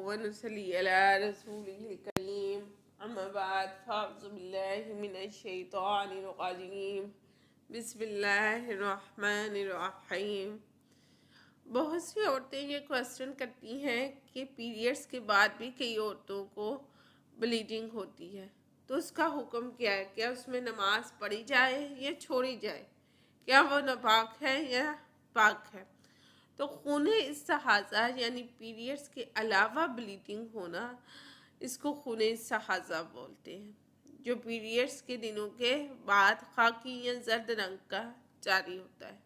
ونصلي على رسوله الكريم أما بعد فأعوذ بالله من الشيطان الرجيم بسم اللہ الرحمن الرحیم۔ بہت سی عورتیں یہ کویسچن کرتی ہیں کہ پیریڈز کے بعد بھی کئی عورتوں کو بلیڈنگ ہوتی ہے، تو اس کا حکم کیا ہے؟ کیا اس میں نماز پڑھی جائے یا چھوڑی جائے؟ کیا وہ ناپاک ہے یا پاک ہے؟ تو خون استحاضہ یعنی پیریڈز کے علاوہ بلیڈنگ ہونا، اس کو خون استحاضہ بولتے ہیں، جو پیریڈز کے دنوں کے بعد خاکی یا زرد رنگ کا جاری ہوتا ہے۔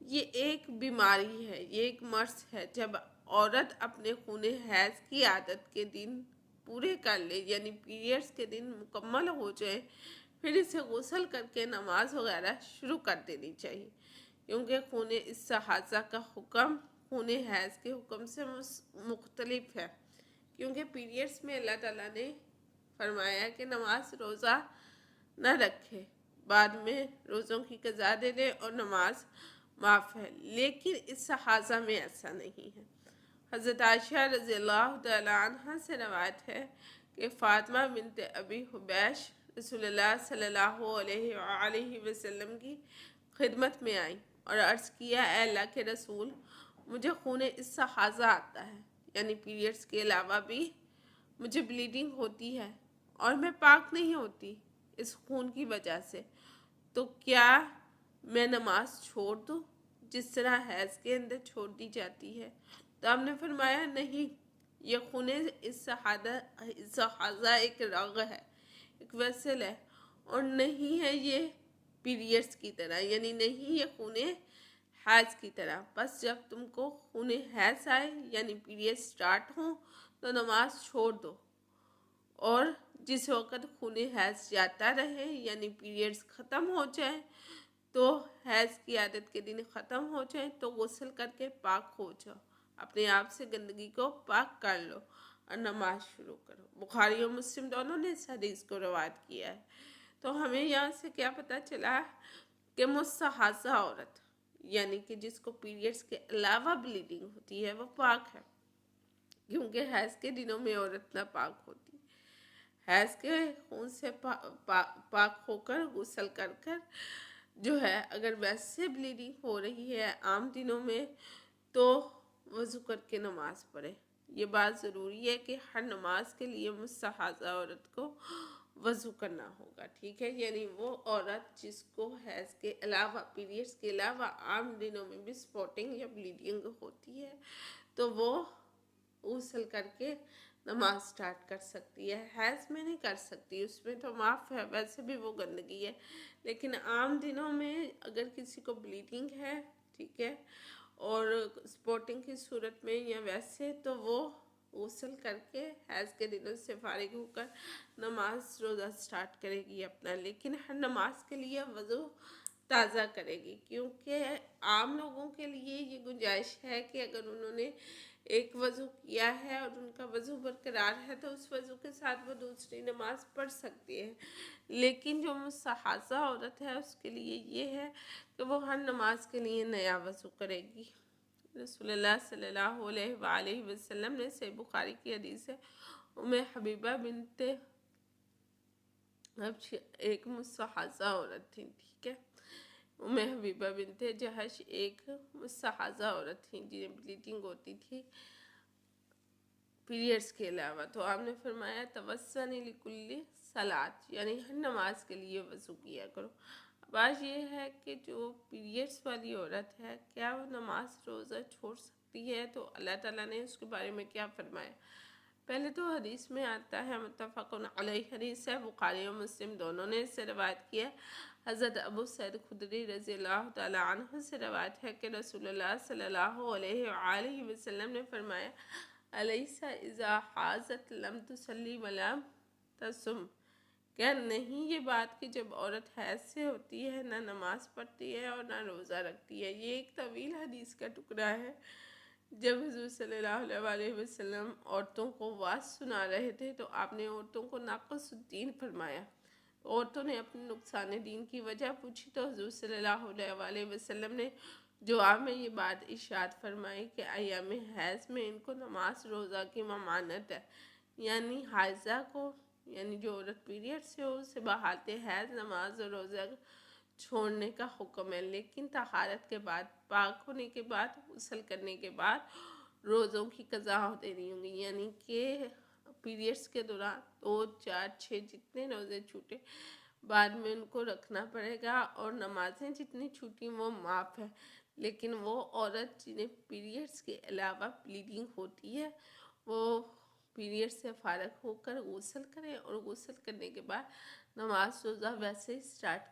یہ ایک بیماری ہے، یہ ایک مرض ہے۔ جب عورت اپنے خون حیض کی عادت کے دن پورے کر لے، یعنی پیریڈز کے دن مکمل ہو جائے، پھر اسے غسل کر کے نماز وغیرہ شروع کر دینی چاہیے، کیونکہ خون استحاضہ کا حکم خون حیض کے حکم سے مختلف ہے، کیونکہ پیریڈز میں اللہ تعالیٰ نے فرمایا کہ نماز روزہ نہ رکھے، بعد میں روزوں کی قضا دے لے اور نماز معاف ہے، لیکن استحاضہ میں ایسا نہیں ہے۔ حضرت عائشہ رضی اللہ تعالیٰ عنہ سے روایت ہے کہ فاطمہ بنت ابی حبیش رسول اللہ صلی اللہ علیہ وآلہ وسلم کی خدمت میں آئیں اور عرض کیا، اے اللہ کے رسول، مجھے خون استحاضہ آتا ہے، یعنی پیریڈز کے علاوہ بھی مجھے بلیڈنگ ہوتی ہے اور میں پاک نہیں ہوتی اس خون کی وجہ سے، تو کیا میں نماز چھوڑ دوں جس طرح حیض کے اندر چھوڑ دی جاتی ہے؟ تو آپ نے فرمایا نہیں، یہ خون استحاضہ ایک رگ ہے، ایک ویسل ہے، اور نہیں ہے یہ پیریڈز کی طرح، یعنی نہیں یہ خون حیض کی طرح۔ بس جب تم کو خون حیض آئے یعنی پیریڈ سٹارٹ ہوں تو نماز چھوڑ دو، اور جس وقت خون حیض جاتا رہے یعنی پیریڈز ختم ہو جائے، تو حیض کی عادت کے دن ختم ہو جائے تو غسل کر کے پاک ہو جاؤ، اپنے آپ سے گندگی کو پاک کر لو اور نماز شروع کرو۔ بخاری اور مسلم دونوں نے اس حدیث کو روایت کیا ہے۔ تو ہمیں یہاں سے کیا پتہ چلا کہ مستحاضہ عورت، یعنی کہ جس کو پیریڈز کے علاوہ بلیڈنگ ہوتی ہے، وہ پاک ہے، کیونکہ حیض کے دنوں میں عورت نہ پاک ہوتی۔ حیض کے خون سے پاک ہو کر غسل کر کر جو ہے، اگر ویسے بلیڈنگ ہو رہی ہے عام دنوں میں، تو وضو کر کے نماز پڑھے۔ یہ بات ضروری ہے کہ ہر نماز کے لیے مستحاضہ عورت کو وضو کرنا ہوگا، ٹھیک ہے؟ یعنی وہ عورت جس کو حیض کے علاوہ، پیریڈز کے علاوہ عام دنوں میں بھی سپوٹنگ یا بلیڈنگ ہوتی ہے، تو وہ غسل کر کے نماز سٹارٹ کر سکتی ہے۔ حیض میں نہیں کر سکتی، اس میں تو معاف ہے، ویسے بھی وہ گندگی ہے، لیکن عام دنوں میں اگر کسی کو بلیڈنگ ہے، ٹھیک ہے، اور سپوٹنگ کی صورت میں یا ویسے، تو وہ غسل کر کے حیض کے دنوں سے فارغ ہو کر نماز روزہ سٹارٹ کرے گی اپنا، لیکن ہر نماز کے لیے وضو تازہ کرے گی، کیونکہ عام لوگوں کے لیے یہ گنجائش ہے کہ اگر انہوں نے ایک وضو کیا ہے اور ان کا وضو برقرار ہے تو اس وضو کے ساتھ وہ دوسری نماز پڑھ سکتی ہے، لیکن جو مستحاضہ عورت ہے اس کے لیے یہ ہے کہ وہ ہر نماز کے لیے نیا وضو کرے گی۔ رسول اللہ صلی اللہ علیہ وآلہ وسلم نے صحیح بخاری کی حدیث ہے، ام حبیبہ بنت، ایک مستحاضہ عورت تھی، ٹھیک ہے؟ ام حبیبہ بنت جہش ایک مستحاضہ عورت تھی جنہیں بلیڈنگ ہوتی تھی پیریڈز کے علاوہ، تو آپ نے فرمایا توسنی لکل صلاۃ، یعنی ہر نماز کے لیے وضو کیا کرو۔ بات یہ ہے کہ جو پیریڈز والی عورت ہے، کیا وہ نماز روزہ چھوڑ سکتی ہے؟ تو اللہ تعالیٰ نے اس کے بارے میں کیا فرمایا؟ پہلے تو حدیث میں آتا ہے، متفق علیہ حدیث ہے، بخاری اور مسلم دونوں نے اس سے روایت کیا۔ حضرت ابو سعید خدری رضی اللہ تعالیٰ عنہ سے روایت ہے کہ رسول اللہ صلی اللہ علیہ وآلہ وسلم نے فرمایا، الیس اذا حاضت لم تصلی ولم تصم، کیا نہیں یہ بات کہ جب عورت حیض سے ہوتی ہے نہ نماز پڑھتی ہے اور نہ روزہ رکھتی ہے؟ یہ ایک طویل حدیث کا ٹکڑا ہے۔ جب حضور صلی اللہ علیہ وسلم عورتوں کو واعظ سنا رہے تھے تو آپ نے عورتوں کو ناقص الدین فرمایا۔ عورتوں نے اپنے نقصان دین کی وجہ پوچھی تو حضور صلی اللہ علیہ وسلم نے جواب میں یہ بات ارشاد فرمائی کہ ایام حیض میں ان کو نماز روزہ کی ممانعت ہے، یعنی حائضہ کو، یعنی جو عورت پیریڈ سے ہو، اسے بحالت حیض نماز اور روزہ چھوڑنے کا حکم ہے، لیکن طہارت کے بعد، پاک ہونے کے بعد، غسل کرنے کے بعد روزوں کی قضا دینی ہوں گی، یعنی کہ پیریڈس کے دوران 2، 4، 6 جتنے روزے چھوٹے بعد میں ان کو رکھنا پڑے گا، اور نمازیں جتنی چھوٹی وہ معاف ہے، لیکن وہ عورت جنہیں پیریڈس کے علاوہ بلیڈنگ ہوتی ہے وہ پیریڈ سے فارغ ہو کر غسل کرے، اور غسل کرنے کے بعد نماز روزہ ویسے ہی سٹارٹ